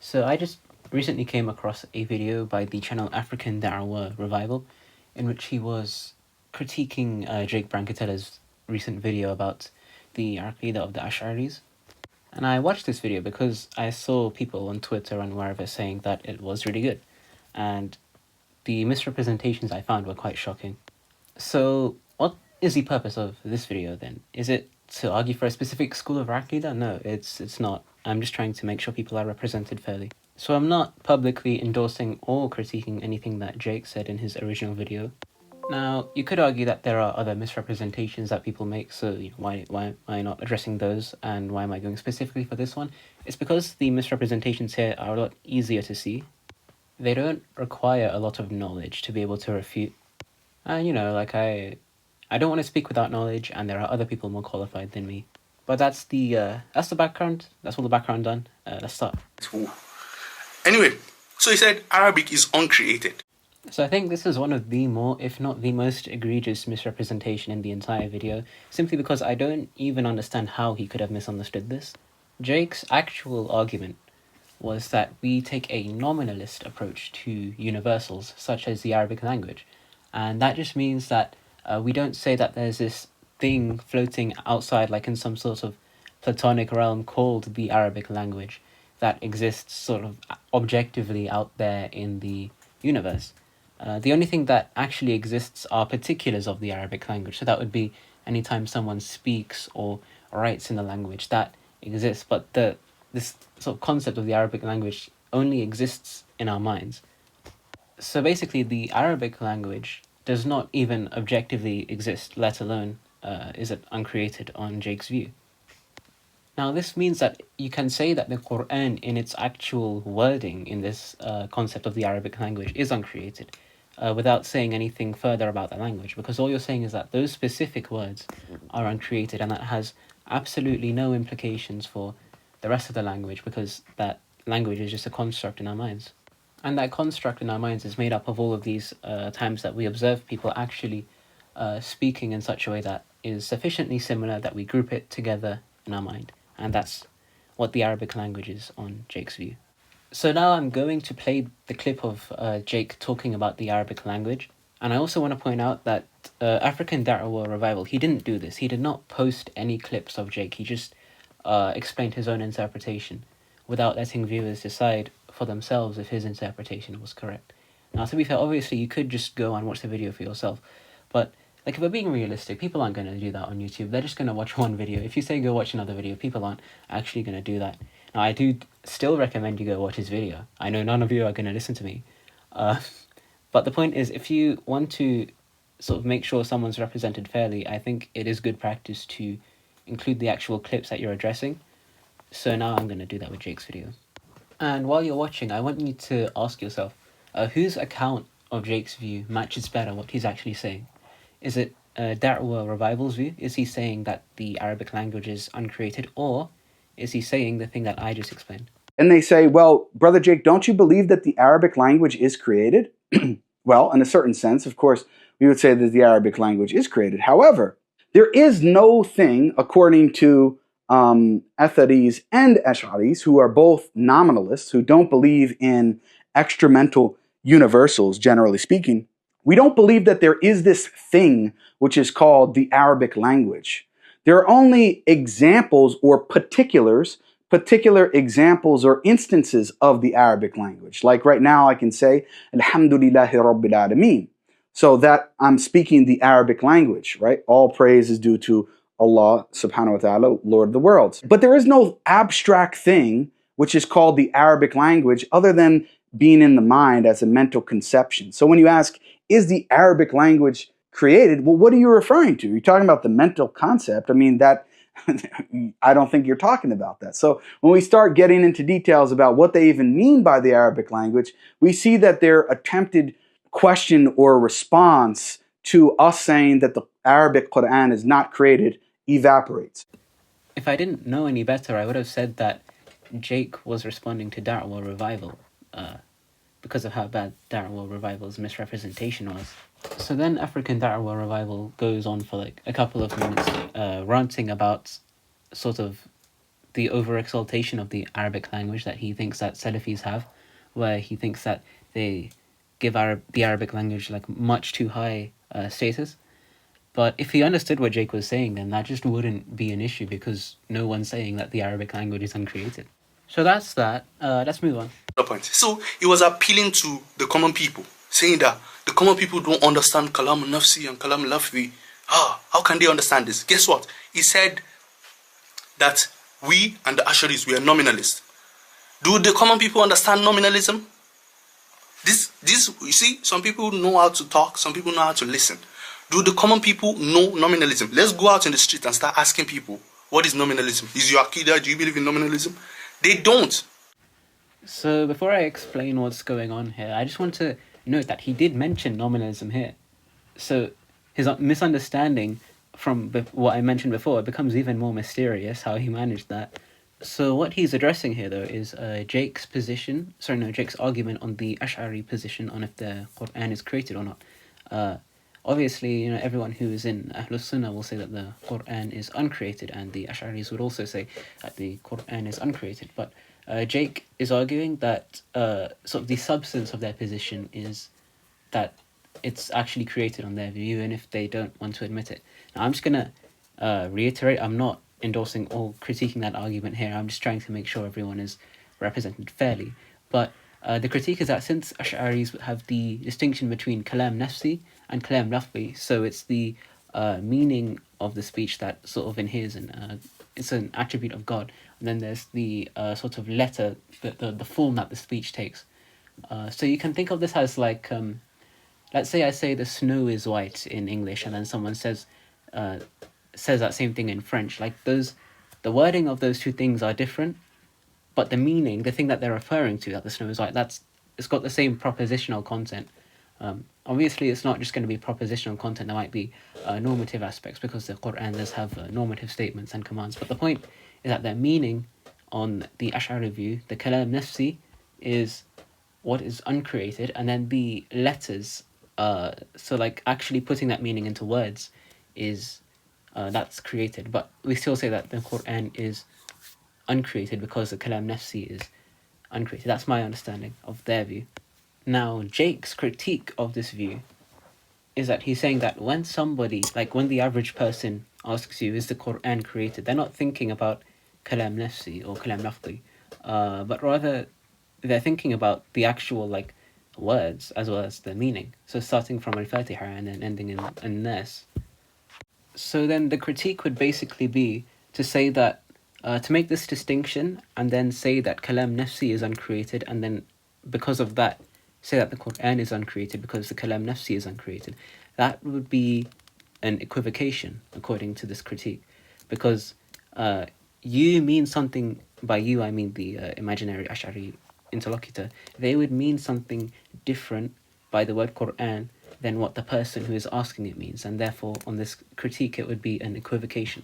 So I just recently came across a video by the channel African Dawah Revival, in which he was critiquing Jake Brancatella's recent video about the Aqidah of the Ash'aris. And I watched this video because I saw people on Twitter and wherever saying that it was really good. And the misrepresentations I found were quite shocking. So what is the purpose of this video then? Is it to argue for a specific school of Aqidah? No, it's not. I'm just trying to make sure people are represented fairly. So I'm not publicly endorsing or critiquing anything that Jake said in his original video. Now, you could argue that there are other misrepresentations that people make, so why am I not addressing those, and why am I going specifically for this one? It's because the misrepresentations here are a lot easier to see. They don't require a lot of knowledge to be able to refute. And I don't want to speak without knowledge, and there are other people more qualified than me. But that's the background. That's all the background done. Let's start. Anyway, so he said Arabic is uncreated. So I think this is one of the more, if not the most egregious misrepresentation in the entire video, simply because I don't even understand how he could have misunderstood this. Jake's actual argument was that we take a nominalist approach to universals, such as the Arabic language. And that just means that we don't say that there's this thing floating outside, like in some sort of platonic realm called the Arabic language, that exists sort of objectively out there in the universe. The only thing that actually exists are particulars of the Arabic language. So that would be anytime someone speaks or writes in the language, that exists. But this sort of concept of the Arabic language only exists in our minds. So basically, the Arabic language does not even objectively exist, let alone is it uncreated on Jake's view. Now, this means that you can say that the Quran, in its actual wording in this concept of the Arabic language, is uncreated, without saying anything further about the language, because all you're saying is that those specific words are uncreated, and that has absolutely no implications for the rest of the language, because that language is just a construct in our minds. And that construct in our minds is made up of all of these times that we observe people actually speaking in such a way that is sufficiently similar that we group it together in our mind. And that's what the Arabic language is on Jake's view. So now I'm going to play the clip of Jake talking about the Arabic language. And I also want to point out that African Da'wah Revival, he didn't do this. He did not post any clips of Jake. He just explained his own interpretation without letting viewers decide for themselves if his interpretation was correct. Now, to be fair, obviously you could just go and watch the video for yourself, but if we're being realistic, people aren't going to do that on YouTube. They're just going to watch one video. If you say go watch another video, people aren't actually going to do that. Now, I do still recommend you go watch his video. I know none of you are going to listen to me. But the point is, if you want to sort of make sure someone's represented fairly, I think it is good practice to include the actual clips that you're addressing. So now I'm going to do that with Jake's video. And while you're watching, I want you to ask yourself, whose account of Jake's view matches better what he's actually saying? Is it Da'wah Revival's view? Is he saying that the Arabic language is uncreated? Or is he saying the thing that I just explained? And they say, well, Brother Jake, don't you believe that the Arabic language is created? Well, in a certain sense, of course, we would say that the Arabic language is created. However, there is no thing, according to Atharis and Ash'aris, who are both nominalists, who don't believe in extramental universals, generally speaking. We don't believe that there is this thing which is called the Arabic language. There are only examples or particular examples or instances of the Arabic language. Like right now I can say, Alhamdulillahi Rabbil Alameen. So that I'm speaking the Arabic language, right? All praise is due to Allah subhanahu wa ta'ala, Lord of the worlds. But there is no abstract thing which is called the Arabic language other than being in the mind as a mental conception. So when you ask, is the Arabic language created? Well, what are you referring to? You're talking about the mental concept. I mean, that I don't think you're talking about that. So when we start getting into details about what they even mean by the Arabic language, we see that their attempted question or response to us saying that the Arabic Quran is not created evaporates. If I didn't know any better, I would have said that Jake was responding to Da'wah Revival because of how bad Da'wah Revival's misrepresentation was. So then African Da'wah Revival goes on for like a couple of minutes ranting about sort of the over-exaltation of the Arabic language that he thinks that Salafis have, where he thinks that they give the Arabic language like much too high status. But if he understood what Jake was saying, then that just wouldn't be an issue because no one's saying that the Arabic language is uncreated. So that's that. Let's move on. Point. So he was appealing to the common people, saying that the common people don't understand Kalam Nafsi and Kalam Lafzi. How can they understand this? Guess what? He said that we and the Asharis, we are nominalists. Do the common people understand nominalism? This, you see, some people know how to talk, some people know how to listen. Do the common people know nominalism? Let's go out in the street and start asking people, what is nominalism? Is your Aqidah, do you believe in nominalism? They don't. So before I explain what's going on here, I just want to note that he did mention nominalism here. So his misunderstanding from what I mentioned before becomes even more mysterious how he managed that. So what he's addressing here, though, is Jake's argument on the Ash'ari position on if the Qur'an is created or not. Obviously, everyone who is in Ahlus Sunnah will say that the Qur'an is uncreated, and the Ash'aris would also say that the Qur'an is uncreated. But Jake is arguing that sort of the substance of their position is that it's actually created on their view, even if they don't want to admit it. Now, I'm just going to reiterate, I'm not endorsing or critiquing that argument here. I'm just trying to make sure everyone is represented fairly. But the critique is that since Ash'aris have the distinction between Kalam Nafsi and Kalam Lafzi, so it's the meaning of the speech that sort of inheres in, it's an attribute of God. And then there's the sort of letter, the form that the speech takes. So you can think of this as like, let's say I say the snow is white in English, and then someone says that same thing in French. Like the wording of those two things are different, but the meaning, the thing that they're referring to, that the snow is white, it's got the same propositional content. Obviously, it's not just going to be propositional content. There might be normative aspects because the Quran does have normative statements and commands. But the point is that their meaning on the Ash'ari view, the Kalam Nafsi, is what is uncreated, and then the letters, so like actually putting that meaning into words, is that's created. But we still say that the Quran is uncreated because the Kalam Nafsi is uncreated. That's my understanding of their view. Now, Jake's critique of this view is that he's saying that when somebody, like when the average person asks you, is the Quran created, they're not thinking about Kalam Nafsi or Kalam Lafzi, but rather they're thinking about the actual like words as well as the meaning. So starting from Al-Fatiha and then ending in An-Nas. So then the critique would basically be to say that, to make this distinction and then say that Kalam Nafsi is uncreated, and then because of that, say that the Quran is uncreated because the Kalam Nafsi is uncreated. That would be an equivocation, according to this critique, because you mean something, by you I mean the imaginary Ash'ari interlocutor, they would mean something different by the word Quran than what the person who is asking it means, and therefore on this critique it would be an equivocation.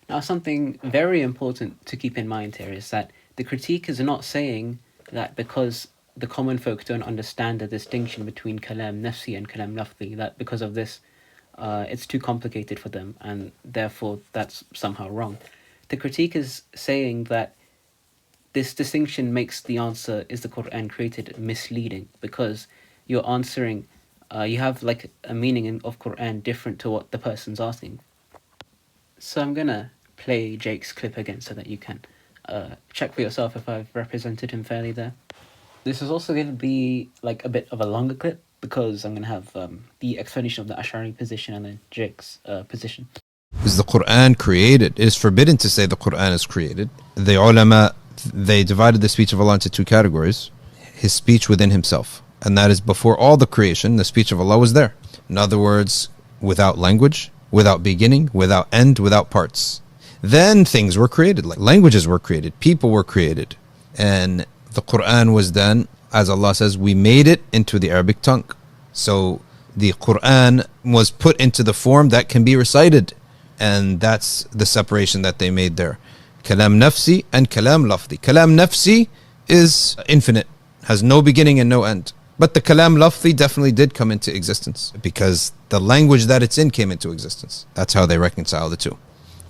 Now, something very important to keep in mind here is that the critique is not saying that because the common folk don't understand the distinction between Kalam Nafsi and Kalam Lafzi, that because of this it's too complicated for them and therefore that's somehow wrong. The critique is saying that this distinction makes the answer, is the Quran created, misleading, because you're answering, you have like a meaning of Quran different to what the person's asking. So I'm gonna play Jake's clip again so that you can check for yourself if I've represented him fairly there. This is also going to be like a bit of a longer clip because I'm going to have the explanation of the Ash'ari position and then Jake's position. Is the Quran created? It is forbidden to say the Quran is created. The ulama, they divided the speech of Allah into two categories. His speech within himself, and that is before all the creation, the speech of Allah was there. In other words, without language, without beginning, without end, without parts. Then things were created, like languages were created, people were created, and the Quran was then, as Allah says, we made it into the Arabic tongue. So the Quran was put into the form that can be recited, and that's the separation that they made there. Kalam Nafsi and Kalam Lafzi. Kalam Nafsi is infinite, has no beginning and no end. But the Kalam Lafzi definitely did come into existence because the language that it's in came into existence. That's how they reconcile the two.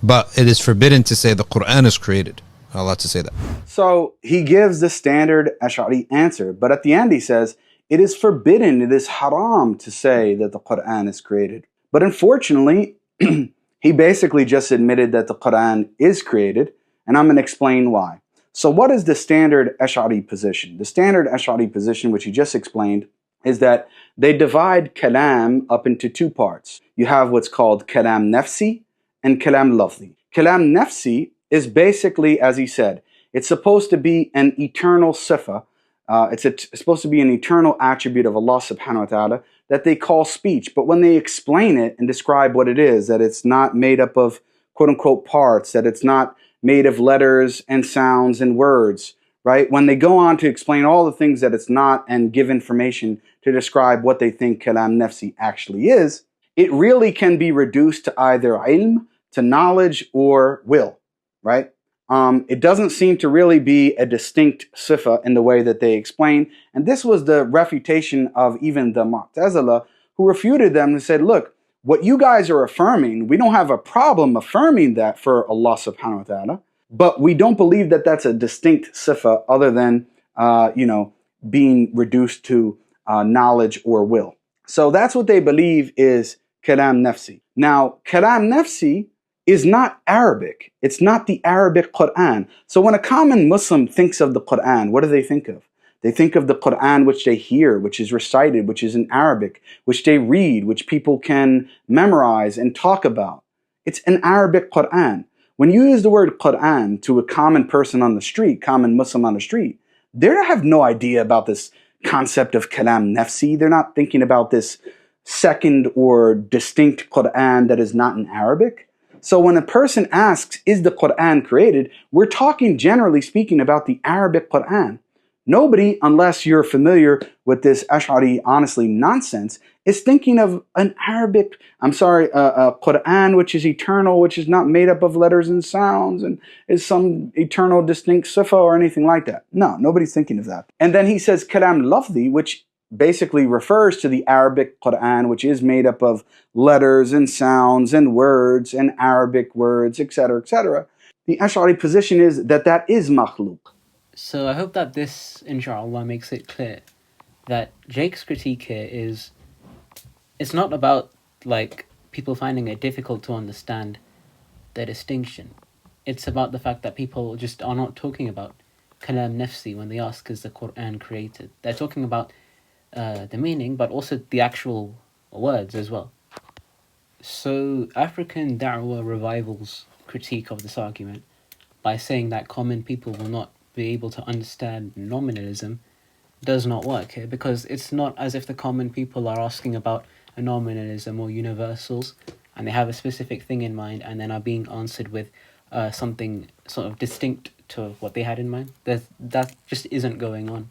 But it is forbidden to say the Quran is created. Not allowed to say that. So he gives the standard Ash'ari answer, but at the end he says, it is forbidden, it is haram to say that the Quran is created. But unfortunately, he basically just admitted that the Quran is created, and I'm going to explain why. So what is the standard Ash'ari position? The standard Ash'ari position, which he just explained, is that they divide kalam up into two parts. You have what's called kalam nafsi and kalam lafzi. Kalam nafsi is basically, as he said, it's supposed to be an eternal sifa. It's supposed to be an eternal attribute of Allah subhanahu wa ta'ala that they call speech. But when they explain it and describe what it is, that it's not made up of quote unquote parts, that it's not made of letters and sounds and words, right? When they go on to explain all the things that it's not and give information to describe what they think kalam nafsi actually is, it really can be reduced to either ilm, to knowledge, or will, right? It doesn't seem to really be a distinct sifa in the way that they explain. And this was the refutation of even the Mu'tazila, who refuted them and said, look, what you guys are affirming, we don't have a problem affirming that for Allah subhanahu wa ta'ala, but we don't believe that that's a distinct sifa other than, being reduced to knowledge or will. So that's what they believe is kalam nafsi. Now, kalam nafsi is not Arabic. It's not the Arabic Quran. So when a common Muslim thinks of the Quran, what do they think of? They think of the Quran which they hear, which is recited, which is in Arabic, which they read, which people can memorize and talk about. It's an Arabic Quran. When you use the word Quran to a common person on the street, common Muslim on the street, they have no idea about this concept of kalam nafsi. They're not thinking about this second or distinct Quran that is not in Arabic. So when a person asks, is the Quran created? We're talking generally speaking about the Arabic Quran. Nobody, unless you're familiar with this Ash'ari, honestly, nonsense, is thinking of an Arabic, Quran which is eternal, which is not made up of letters and sounds and is some eternal distinct sifa or anything like that. No, nobody's thinking of that. And then he says kalam lafzi, which basically refers to the Arabic Quran, which is made up of letters and sounds and words and Arabic words, etc., etc. The Ash'ari position is that that is makhluk. So I hope that this, inshallah, makes it clear that Jake's critique here is, it's not about, people finding it difficult to understand the distinction. It's about the fact that people just are not talking about kalam nafsi when they ask, is the Quran created? They're talking about the meaning, but also the actual words as well. So African Dawah Revival's critique of this argument, by saying that common people will not be able to understand nominalism, does not work here, because it's not as if the common people are asking about a nominalism or universals, and they have a specific thing in mind, and then are being answered with something sort of distinct to what they had in mind. That just isn't going on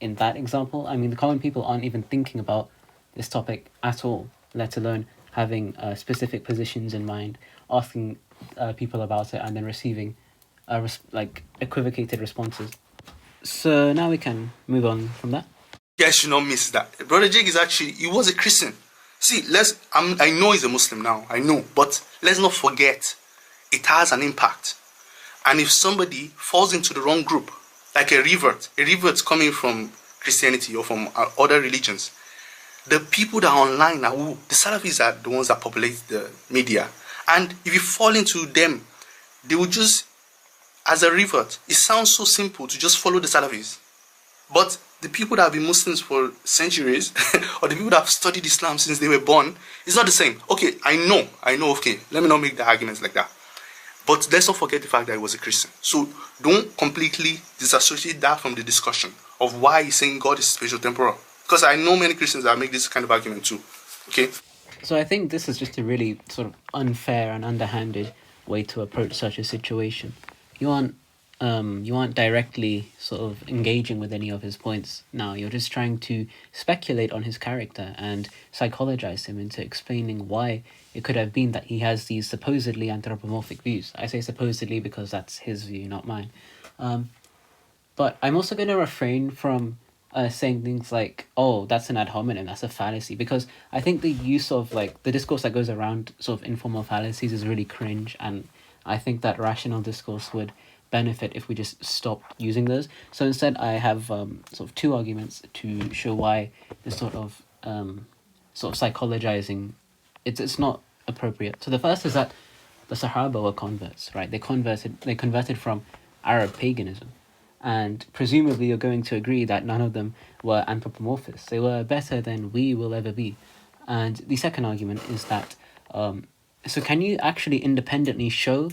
in that example. I mean, the common people aren't even thinking about this topic at all, let alone having specific positions in mind, asking people about it, and then receiving equivocated responses. So now we can move on from that. You should not miss that. Brother Jake he was a Christian. See, I know he's a Muslim now, I know, but let's not forget, it has an impact. And if somebody falls into the wrong group, like a revert coming from Christianity or from other religions, the people that are online are who? The Salafis are the ones that populate the media. And if you fall into them, they will just, as a revert, it sounds so simple to just follow the Salafis. But the people that have been Muslims for centuries, or the people that have studied Islam since they were born, it's not the same. Okay, I know, okay, let me not make the arguments like that. But let's not forget the fact that he was a Christian. So don't completely disassociate that from the discussion of why he's saying God is spatial temporal. Because I know many Christians that make this kind of argument too. Okay? So I think this is just a really sort of unfair and underhanded way to approach such a situation. You aren't directly sort of engaging with any of his points now. You're just trying to speculate on his character and psychologize him into explaining why it could have been that he has these supposedly anthropomorphic views. I say supposedly because that's his view, not mine. But I'm also going to refrain from saying things like, "Oh, that's an ad hominem, that's a fallacy," because I think the use of like the discourse that goes around sort of informal fallacies is really cringe, and I think that rational discourse would benefit if we just stopped using those. So instead, I have sort of two arguments to show why this sort of psychologizing, it's not appropriate. So the first is that the Sahaba were converts, right? They converted from Arab paganism. And presumably you're going to agree that none of them were anthropomorphists. They were better than we will ever be. And the second argument is that, so can you actually independently show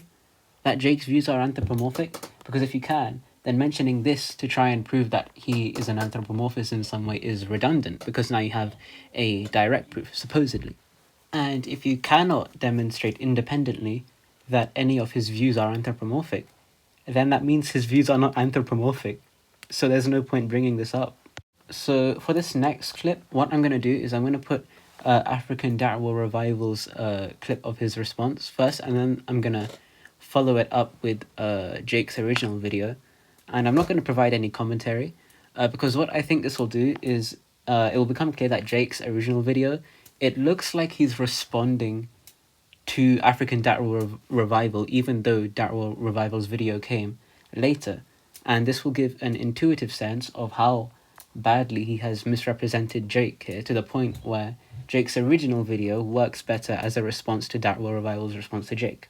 that Jake's views are anthropomorphic? Because if you can, then mentioning this to try and prove that he is an anthropomorphist in some way is redundant, because now you have a direct proof, supposedly. And if you cannot demonstrate independently that any of his views are anthropomorphic, then that means his views are not anthropomorphic. So there's no point bringing this up. So for this next clip, what I'm going to do is I'm going to put African Da'wah Revival's clip of his response first, and then I'm going to follow it up with Jake's original video. And I'm not going to provide any commentary, because what I think this will do is it will become clear that Jake's original video, it looks like he's responding to African Da'wah Revival, even though Da'wah Revival's video came later. And this will give an intuitive sense of how badly he has misrepresented Jake here, to the point where Jake's original video works better as a response to Da'wah Revival's response to Jake.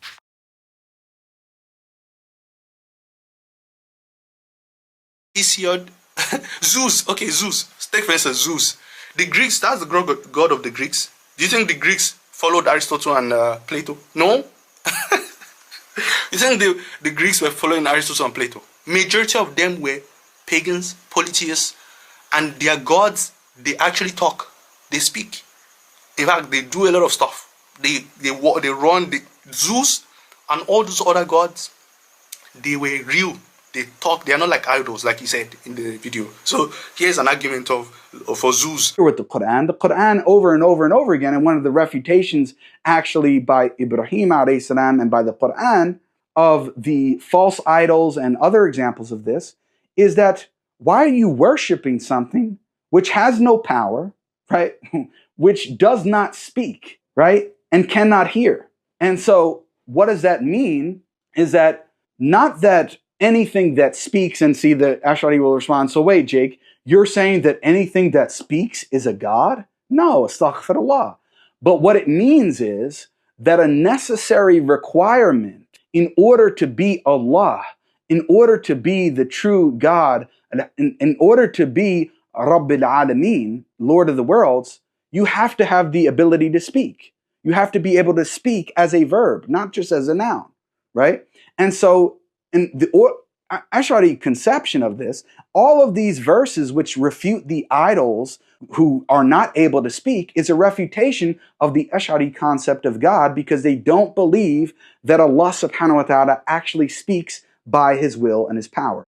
Hesiod, Zeus. Okay, Zeus. Take for instance Zeus. The Greeks, that's the god of the Greeks. Do you think the Greeks followed Aristotle and Plato? No. You think the Greeks were following Aristotle and Plato? Majority of them were pagans, polytheists, and their gods, they actually talk, they speak. In fact, they do a lot of stuff. They run the Zeus and all those other gods. They were real. They talk. They are not like idols, like he said in the video. So here's an argument for Zeus. With the Quran over and over and over again, and one of the refutations actually by Ibrahim alayhi salam and by the Quran of the false idols and other examples of this is that why are you worshiping something which has no power, right? Which does not speak, right? And cannot hear. And so what does that mean is that not that anything that speaks, and see, the Ash'ari will respond, so wait, Jake, you're saying that anything that speaks is a god? No, astaghfirullah. But what it means is that a necessary requirement in order to be Allah, in order to be the true God, in order to be Rabbil Alameen, Lord of the worlds, you have to have the ability to speak. You have to be able to speak as a verb, not just as a noun, right? And so in the Ash'ari conception of this, all of these verses which refute the idols who are not able to speak is a refutation of the Ash'ari concept of God, because they don't believe that Allah subhanahu wa ta'ala actually speaks by his will and his power.